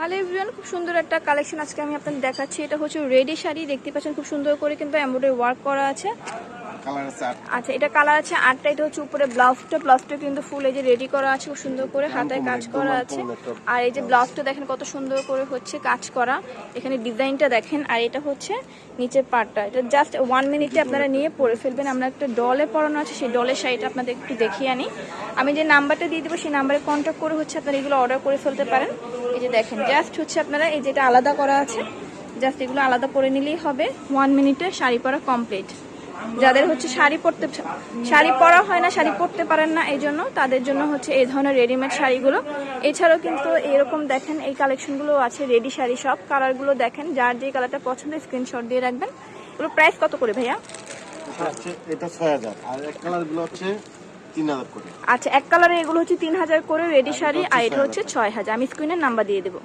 Hello everyone, খুব সুন্দর একটা কালেকশন আজকে আমি আপনাদের দেখাচ্ছি। এটা হচ্ছে রেডি শাড়ি, দেখতে পাচ্ছেন খুব সুন্দর করে কিন্তু এমব্রয়ডারি ওয়ার্ক করা আছে। আচ্ছা, এটা কালার আছে 8টা। এটা হচ্ছে উপরে ব্লাউজটা কিন্তু ফুল এই যে রেডি করা আছে, খুব সুন্দর করে হাতায় কাজ করা আছে। আর এই যে ব্লাউজটা দেখেন কত সুন্দর করে হচ্ছে কাজ করা, এখানে ডিজাইনটা দেখেন। আর এটা হচ্ছে নিচের পার্টটা, এটা জাস্ট 1 মিনিটে আপনারা নিয়ে পরে ফেলবেন। আমরা একটা ডলে পরানো আছে, সেই ডলের শাড়িটা আপনাদের একটু দেখিয়ে আনি। আমি যে নাম্বারটা দিয়ে দেবো সেই নাম্বারে কন্ট্যাক্ট করে হচ্ছে আপনারা এগুলো অর্ডার করে ফেলতে পারেন। এই যে দেখেন জাস্ট হচ্ছে আপনারা এই যেটা আলাদা করা আছে, জাস্ট এগুলো আলাদা করে নিলেই হবে। 1 মিনিটে শাড়ি পরা কমপ্লিট। যাদের হচ্ছে শাড়ি পরা হয় না, শাড়ি পরতে পারেন না, এই জন্য তাদের জন্য হচ্ছে এই ধরনের রেডিমেড শাড়িগুলো। এছাড়াও কিন্তু এরকম দেখেন এই কালেকশনগুলো আছে, রেডি শাড়ি সব কালারগুলো দেখেন। যার যে কালারটা পছন্দ স্ক্রিনশট দিয়ে রাখবেন। এগুলো প্রাইস কত করে ভাইয়া? এটা 6000 আর এক কালারগুলো হচ্ছে 3000 করে। আচ্ছা, এক কালারে এগুলো হচ্ছে 3000 করে রেডি শাড়ি, আর এটা হচ্ছে 6000। আমি স্ক্রিনের নাম্বার দিয়ে দেবো।